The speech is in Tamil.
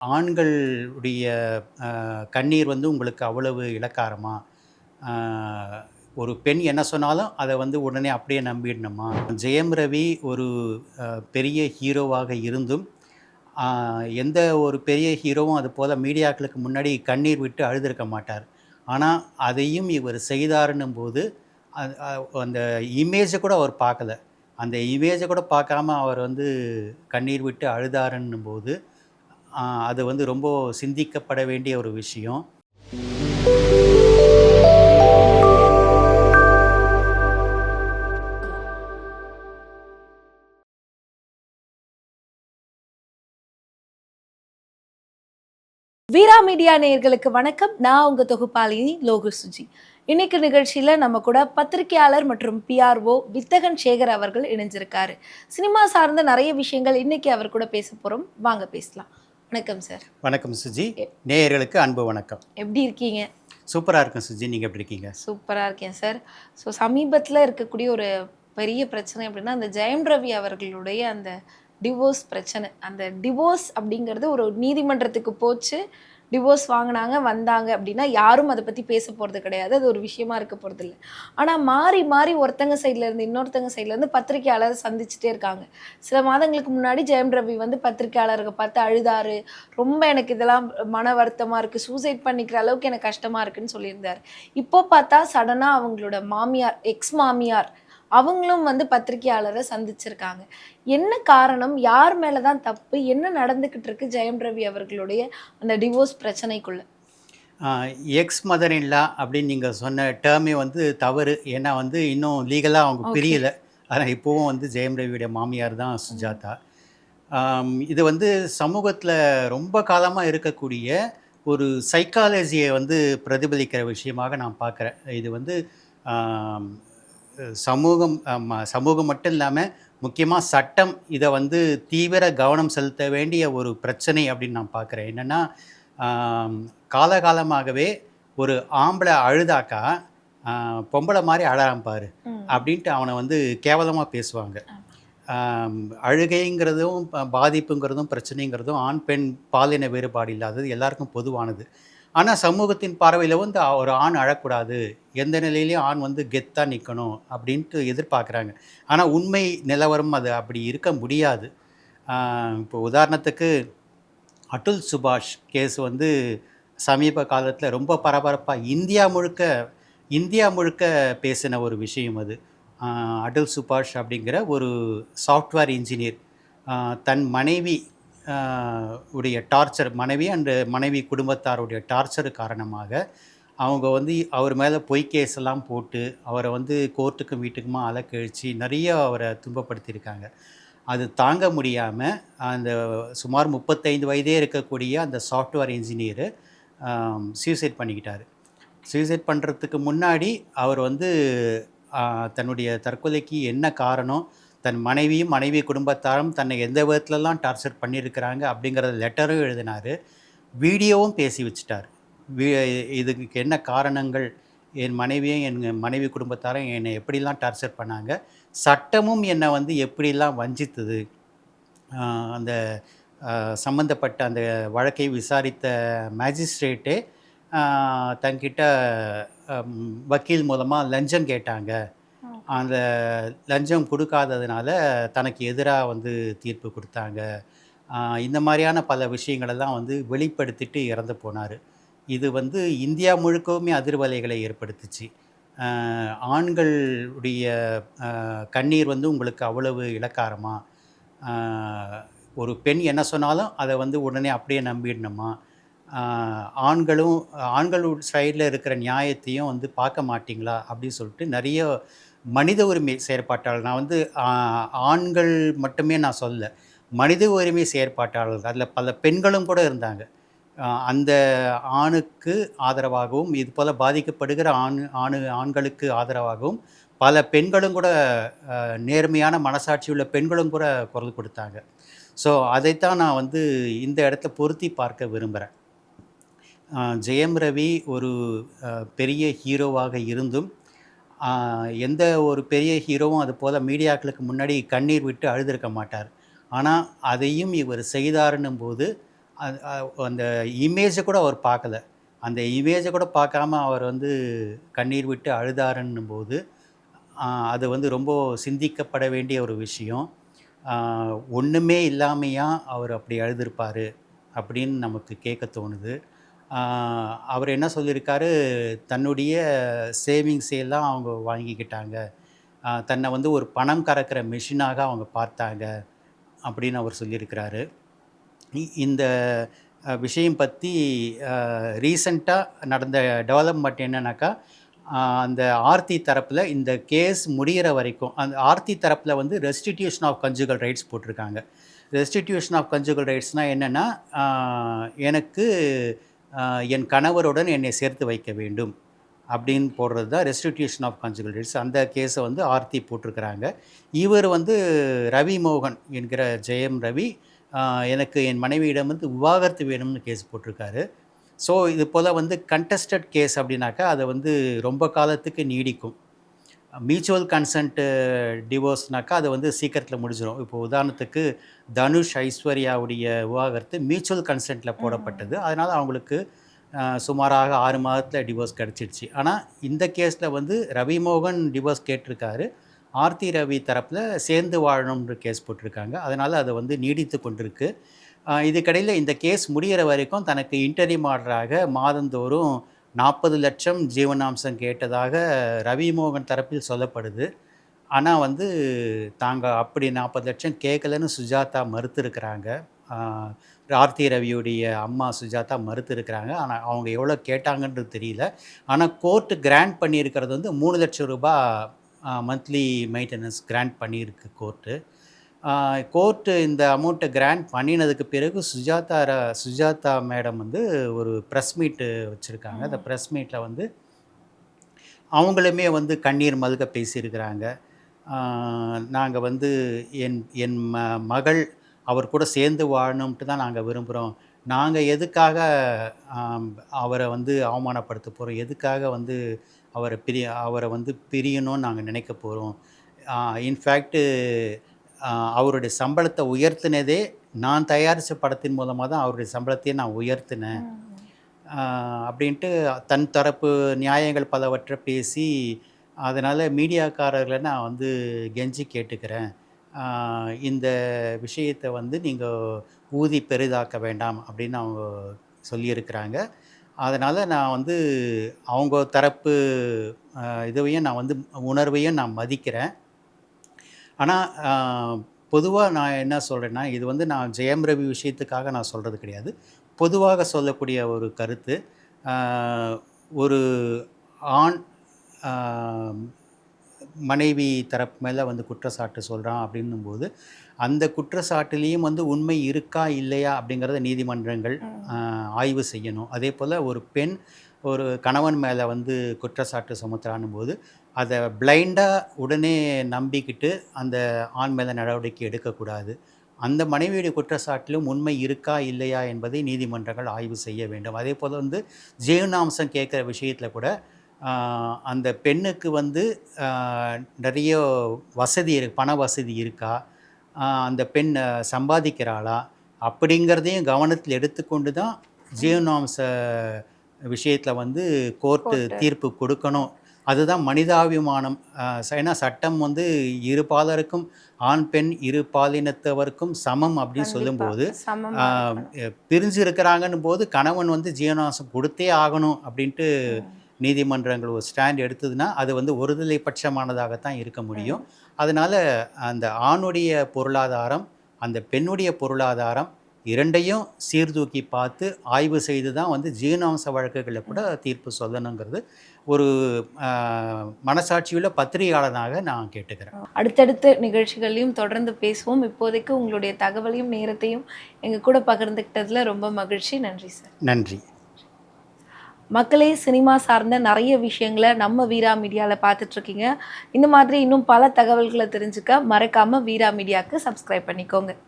ஆண்களுடைய கண்ணீர் வந்து உங்களுக்கு அவ்வளவு இளக்காரமா? அ ஒரு பெண் என்ன சொன்னாலும் அத வந்து உடனே அப்படியே நம்பிடணுமா? ஜெயம் ரவி ஒரு பெரிய ஹீரோவாக இருந்தும், அ எந்த ஒரு பெரிய ஹீரோவும் அதுபோல மீடியாக்களுக்கு முன்னாடி கண்ணீர் விட்டு அழுதிருக்க மாட்டார். ஆனா, அதையும் இவர் செய்தாருன்னும்போது, அது அந்த இமேஜ கூட அவர் பார்க்கல. அந்த இமேஜ கூட பார்க்காம அவர் வந்து கண்ணீர் விட்டு அழுதாருன்னும்போது, ஆ அது வந்து ரொம்ப சிந்திக்கப்பட வேண்டிய ஒரு விஷயம். வீரா மீடியா நேயர்களுக்கு வணக்கம். நான் உங்க தொகுப்பாளினி லோகு சுஜி. இன்னைக்கு நிகழ்ச்சியில நம்ம கூட பத்திரிகையாளர் மற்றும் பிஆர்ஓ வித்தகன் சேகர் அவர்கள் இணைஞ்சிருக்காரு. சினிமா சார்ந்த நிறைய விஷயங்கள் இன்னைக்கு அவர் கூட பேச போறோம். வாங்க பேசலாம். வணக்கம் சார். வணக்கம் சுஜி. நேயர்களுக்கு அன்பு வணக்கம். எப்படி இருக்கீங்க? சூப்பரா இருக்கேன் சுஜி. நீங்க எப்படி இருக்கீங்க? சூப்பரா இருக்கேன் சார். ஸோ சமீபத்துல இருக்கக்கூடிய ஒரு பெரிய பிரச்சனை அப்படின்னா, அந்த ஜெயம் ரவி அவர்களுடைய அந்த டிவோர்ஸ் பிரச்சனை. அந்த டிவோர்ஸ் அப்படிங்கிறது ஒரு நீதிமன்றத்துக்கு போச்சு. டிவோர்ஸ் வாங்குனாங்க, வந்தாங்க அப்படின்னா, யாரும் அத பத்தி பேச போறது கிடையாது. அது ஒரு விஷயமா இருக்க போறதில்ல. ஆனா மாறி, மாறி ஒருத்தங்க சைட்ல இருந்து, இன்னொருத்தங்க சைட்ல இருந்து பத்திரிக்கையாளர சந்திச்சுட்டே இருக்காங்க. சில மாதங்களுக்கு முன்னாடி ஜெயம் ரவி வந்து பத்திரிக்கையாளர பார்த்து அழுதாரு. ரொம்ப எனக்கு இதெல்லாம் மன வருத்தமா இருக்கு. சூசைட் பண்ணிக்கிற அளவுக்கு எனக்கு கஷ்டமா இருக்குன்னு சொல்லியிருந்தாரு. இப்போ பார்த்தா சடனா அவங்களோட மாமியார், எக்ஸ் மாமியார் அவங்களும் வந்து பத்திரிக்கையாளர சந்திச்சிருக்காங்க. என்ன காரணம்? யார் மேல தான் தப்பு? என்ன நடந்துகிட்டு இருக்கு ஜெயம் ரவி அவர்களுடைய அந்த டிவோர்ஸ் பிரச்சனைக்குள்ள? எக்ஸ் மதர் இன் லா அப்படின்னு நீங்க சொன்ன டேர்மே வந்து தவறு. ஏன்னா வந்து இன்னும் லீகலா அவங்க ஓகே. பிரியல. ஆனா இப்பவும் வந்து ஜெயம் ரவியுடைய மாமியார் தான் ம். சுஜாதா. இது வந்து சமூகத்தில ரொம்ப காலமா இருக்கக்கூடிய ஒரு சைக்காலஜிய வந்து பிரதிபலிக்கிற விஷயமாக நான் பார்க்குறேன். இது வந்து ஆம், சமூகம் மட்டும் இல்லாம, முக்கியமா சட்டம் இத வந்து தீவிர கவனம் செலுத்த வேண்டிய ஒரு பிரச்சனை அப்படின்னு நான் பார்க்குறேன். என்னன்னா, ஆம், காலகாலமாகவே ஒரு ஆம்பள அழுதாக்கா, அ பொம்பள மாரி அழறான் பாரு, ம். அப்படின்ட்டு அவன வந்து கேவலமா பேசுவாங்க. ஆமா. ஆம், அழுகைங்கிறதும், பாதிப்புங்கிறதும், பிரச்சனைங்கிறதும் ஆண், பெண் பாலின வேறுபாடு இல்லாதது எல்லாருக்கும் பொதுவானது. ஆனா, சமூகத்தின் பார்வையில வந்து ஒரு ஆண் அழக்கூடாது. எந்த நிலையிலயும் ஆண் வந்து கெத்தா நிக்கணும் அப்படின்ட்டு எதிர்பார்க்குறாங்க. ஆனா, உண்மை நிலவரம் அது அப்படி இருக்க முடியாது. ஆ இப்போ உதாரணத்துக்கு அட்டுல் சுபாஷ் கேஸ் வந்து சமீப காலத்தில ரொம்ப பரபரப்பா இந்தியா முழுக்க பேசின ஒரு விஷயம் அது. ஆ அட்டுல் சுபாஷ் அப்படிங்கிற ஒரு சாஃப்ட்வேர் இன்ஜினியர் ஆ தன் மனைவி ஆ உடைய டார்ச்சர் மனைவி அண்டு மனைவி குடும்பத்தாருடைய டார்ச்சர் காரணமாக, அவங்க வந்து அவர் மேல பொய் கேஸ் எல்லாம் போட்டு, அவர வந்து கோர்ட்டுக்கும் வீட்டுக்குமா அலைக்கழிச்சு, நெறைய அவர துன்பப்படுத்தியிருக்காங்க. அது தாங்க முடியாம, அந்த சுமார் 35 வயதே இருக்கக்கூடிய அந்த சாஃப்ட்வேர் இன்ஜினியரு சூசைட் பண்ணிக்கிட்டாரு. சூசைட் பண்றதுக்கு முன்னாடி அவர் வந்து அ தன்னுடைய தற்கொலைக்கு என்ன காரணம்? தன் மனைவியும், மனைவி குடும்பத்தாரும் தன்னை எந்த விதத்துலலாம் டார்ச்சர் பண்ணியிருக்கிறாங்க அப்படிங்கிறத லெட்டரும் எழுதினாரு. வீடியோவும் பேசி வச்சுட்டாரு. வி இதுக்கு என்ன காரணங்கள்? என் மனைவியும், என் மனைவி குடும்பத்தாரும் என்னை எப்படிலாம் டார்ச்சர் பண்ணாங்க? சட்டமும் என்னை வந்து எப்படிலாம் வஞ்சித்தது? அ அந்த சம்மந்தப்பட்ட அந்த வழக்கை விசாரித்த மேஜிஸ்ட்ரேட்டே அ தன்கிட்ட வக்கீல் மூலமா லஞ்சம் கேட்டாங்க. ஓகே. அந்த லஞ்சம் குடுக்காததுனால தனக்கு எதிரா வந்து தீர்ப்பு குடுத்தாங்க. அ இந்த மாரியான பல விஷயங்களெல்லாம் வந்து வெளிப்படுத்திட்டு இறந்து போனாரு. இது வந்து இந்தியா முழுக்கவுமே அதிர்வலைகளை ஏற்படுத்துச்சு. அ ஆண்களுடைய கண்ணீர் வந்து உங்களுக்கு அவ்வளவு இளக்காரமா? அ ஒரு பெண் என்ன சொன்னாலும் அத வந்து உடனே அப்படியே நம்பிடணுமா? அ ஆண்களும் ஆண்கள் சைட்ல இருக்கிற நியாயத்தையும் வந்து பார்க்க மாட்டீங்களா? அப்படின்னு சொல்லிட்டு நெறைய மனித உரிமை செயற்பாட்டாளர் நான் வந்து ஆண்கள் மட்டுமே நான் சொல்லல. மனித உரிமை செயற்பாட்டாளர்கள் அதில பல பெண்களும் கூட இருந்தாங்க. அந்த ஆணுக்கு ஆதரவாகவும், இதுபோல பாதிக்கப்படுகிற ஆண்களுக்கு ஆதரவாகவும் பல பெண்களும் கூட நேர்மையான மனசாட்சியுள்ள பெண்களும் கூட குரல் கொடுத்தாங்க. ஸோ, அதைத்தான் நான் வந்து இந்த இடத்துல பொருத்தி பார்க்க விரும்புறேன். ஜெயம் ரவி ஒரு பெரிய ஹீரோவாக இருந்தும், அ எந்த ஒரு பெரிய ஹீரோவும் அதுபோல மீடியாக்களுக்கு முன்னாடி கண்ணீர் விட்டு அழுதிருக்க மாட்டார். ஆனா, அதையும் இவர் செய்தாருன்னும்போது, அந்த இமேஜை கூட அவர் பார்க்கல. அந்த இமேஜை கூட பார்க்காம அவர் வந்து கண்ணீர் விட்டு அழுதாருன்னும்போது, அது வந்து ரொம்ப சிந்திக்கப்பட வேண்டிய ஒரு விஷயம். ஆ ஒண்ணுமே இல்லாமையா அவர் அப்படி அழுதுருப்பாரு, அப்படின்னு நமக்கு கேட்க தோணுது. ஆ அவர் என்ன சொல்லியிருக்காரு, தன்னுடைய சேவிங்ஸ் எல்லாம் அவங்க வாங்கிக்கிட்டாங்க. தன்னை வந்து ஒரு பணம் கறக்கிற மெஷினாக அவங்க பார்த்தாங்க, அப்படின்னு அவர் சொல்லியிருக்கிறாரு. இந்த விஷயம் பற்றி ரீசெண்டா நடந்த டெவலப்மெண்ட் என்னன்னாக்கா, அந்த ஆர்த்தி தரப்பில இந்த கேஸ் முடியிற வரைக்கும், அந்த ஆர்த்தி தரப்பில வந்து ரெஸ்டிடியூஷன் ஆஃப் கன்ஜுகல் ரைட்ஸ் போட்டிருக்காங்க. ரெஸ்டிடியூஷன் ஆஃப் கன்ஜுகல் ரைட்ஸ்னா என்னன்னா, எனக்கு என் கணவருடன் என்னை சேர்த்து வைக்க வேண்டும் அப்படின்னு போடுறது தான் ரெஸ்டிடியூஷன் ஆஃப் கன்ஜுகல் ரைட்ஸ். அந்த கேஸை வந்து ஆர்த்தி போட்டிருக்கிறாங்க. இவர் வந்து ரவி மோகன் என்கிற ஜெயம் ரவி, எனக்கு என் மனைவியிடம் வந்து விவாகரத்து வேணும்னு கேஸ் போட்டிருக்காரு. ஸோ இது போல் வந்து கண்டெஸ்டட் கேஸ் அப்படின்னாக்கா அதை வந்து ரொம்ப காலத்துக்கு நீடிக்கும். மியூச்சுவல் கன்சென்ட் டிவோர்ஸ்னாக்கா அது வந்து சீக்கிரத்தில் முடிஞ்சிடும். இப்போ உதாரணத்துக்கு தனுஷ் ஐஸ்வர்யாவுடைய விவாகரத்து மியூச்சுவல் கன்சென்ட்டில் போடப்பட்டது. அதனால் அவங்களுக்கு சுமாராக 6 மாதத்தில் டிவோர்ஸ் கிடச்சிடுச்சு. ஆனால் இந்த கேஸில் வந்து ரவி மோகன் டிவோர்ஸ் கேட்டிருக்காரு. ஆர்த்தி ரவி தரப்பில் சேர்ந்து வாழணும்ன்ற கேஸ் போட்டிருக்காங்க. அதனால் அது வந்து நீடித்து கொண்டிருக்கு. இதுக்கிடையில் இந்த கேஸ் முடிகிற வரைக்கும் தனக்கு இன்டரிம் ஆர்டராக மாதந்தோறும் 40 லட்சம் ஜீவனாம்சம் கேட்டதாக ரவி மோகன் தரப்பில் சொல்லப்படுது. ஆனால் வந்து தாங்க அப்படி 40 லட்சம் கேட்கலன்னு சுஜாதா மறுத்திருக்கிறாங்க. ஆர்த்தி ரவியுடைய அம்மா சுஜாதா மறுத்திருக்கிறாங்க. ஆனால் அவங்க எவ்வளோ கேட்டாங்கன்றது தெரியல. ஆனால் கோர்ட்டு கிராண்ட் பண்ணியிருக்கிறது வந்து 3 லட்சம் ரூபாய் மந்த்லி மெயின்டெனன்ஸ் கிராண்ட் பண்ணியிருக்கு கோர்ட்டு. கோர்ட்டு இந்த அமௌண்ட்டை கிராண்ட் பண்ணினதுக்கு பிறகு சுஜாதா மேடம் வந்து ஒரு ப்ரெஸ் மீட்டு வச்சுருக்காங்க. அந்த ப்ரெஸ் மீட்டில் வந்து அவங்களுமே வந்து கண்ணீர் மல்க பேசியிருக்கிறாங்க. நாங்கள் வந்து என் மகள் அவர் கூட சேர்ந்து வாழணும்ட்டு தான் நாங்கள் விரும்புகிறோம். நாங்கள் எதுக்காக அவரை வந்து அவமானப்படுத்த போகிறோம், எதுக்காக வந்து அவரை வந்து பிரியணும்னு நாங்கள் நினைக்க போகிறோம். இன்ஃபேக்ட்டு அவருடைய சம்பளத்தை உயர்த்தினதே நான் தயாரித்த படத்தின் மூலமாக தான் அவருடைய சம்பளத்தையே நான் உயர்த்தினேன் அப்படின்ட்டு தன் தரப்பு நியாயங்கள் பலவற்றை பேசி, அதனால் மீடியாக்காரர்களை நான் வந்து கெஞ்சி கேட்டுக்கிறேன், இந்த விஷயத்தை வந்து நீங்கள் ஊதி பெரிதாக்க வேண்டாம் அப்படின்னு அவங்க சொல்லியிருக்கிறாங்க. அதனால் நான் வந்து அவங்க தரப்பு இதுவையும் நான் வந்து உணர்வையும் நான் மதிக்கிறேன். ஆனால் பொதுவாக நான் என்ன சொல்கிறேன்னா, இது வந்து நான் ஜெயம் ரவி விஷயத்துக்காக நான் சொல்கிறது கிடையாது. பொதுவாக சொல்லக்கூடிய ஒரு கருத்து, ஒரு ஆண் மனைவி தரப்பு மேலே வந்து குற்றச்சாட்டு சொல்கிறான் அப்படின்னும்போது, அந்த குற்றச்சாட்டுலேயும் வந்து உண்மை இருக்கா இல்லையா அப்படிங்கிறத நீதிமன்றங்கள் ஆய்வு செய்யணும். அதே போல் ஒரு பெண் ஒரு கணவன் மேலே வந்து குற்றச்சாட்டு சுமத்துறான்னும் போது அதை பிளைண்டாக உடனே நம்பிக்கிட்டு அந்த ஆண் மேலே நடவடிக்கை எடுக்கக்கூடாது. அந்த மனைவியுடைய குற்றச்சாட்டிலும் உண்மை இருக்கா இல்லையா என்பதை நீதிமன்றங்கள் ஆய்வு செய்ய வேண்டும். அதே போல் வந்து ஜீவனாம்சம் கேட்குற விஷயத்தில் கூட அந்த பெண்ணுக்கு வந்து நிறைய வசதி பண வசதி இருக்கா, அந்த பெண் சம்பாதிக்கிறாளா அப்படிங்கிறதையும் கவனத்தில் எடுத்துக்கொண்டு தான் ஜீவனாம்ச விஷயத்தில் வந்து கோர்ட்டு தீர்ப்பு கொடுக்கணும். அதுதான் மனிதாபிமானம். ஏன்னா சட்டம் வந்து இரு பாலருக்கும், ஆண் பெண் இரு பாலினத்தவருக்கும் சமம் அப்படின்னு சொல்லும்போது, பிரிஞ்சு இருக்கிறாங்கன்னும் போது கணவன் வந்து ஜீவனாம்சம் கொடுத்தே ஆகணும் அப்படின்ட்டு நீதிமன்றங்கள் ஒரு ஸ்டாண்ட் எடுத்ததுன்னா அது வந்து ஒருதலை பட்சமானதாகத்தான் இருக்க முடியும். அதனால் அந்த ஆணுடைய பொருளாதாரம், அந்த பெண்ணுடைய பொருளாதாரம் இரண்டையும் சீர்தூக்கி பார்த்து ஆய்வு செய்து தான் வந்து ஜீவனாம்ச வழக்குகளில் கூட தீர்ப்பு சொல்லணுங்கிறது ஒரு மனசாட்சியுள்ள பத்திரிகையாளனாக நான் கேட்டுக்கிறேன். அடுத்தடுத்த நிகழ்ச்சிகளையும் தொடர்ந்து பேசுவோம். இப்போதைக்கு உங்களுடைய தகவலையும் நேரத்தையும் எங்கள் கூட பகிர்ந்துக்கிட்டதில் ரொம்ப மகிழ்ச்சி. நன்றி சார். நன்றி. மக்களே, சினிமா சார்ந்த நிறைய விஷயங்களை நம்ம வீரா மீடியாவில் பார்த்துட்ருக்கீங்க. இந்த மாதிரி இன்னும் பல தகவல்களை தெரிஞ்சுக்க மறக்காமல் வீரா மீடியாவுக்கு சப்ஸ்கிரைப் பண்ணிக்கோங்க.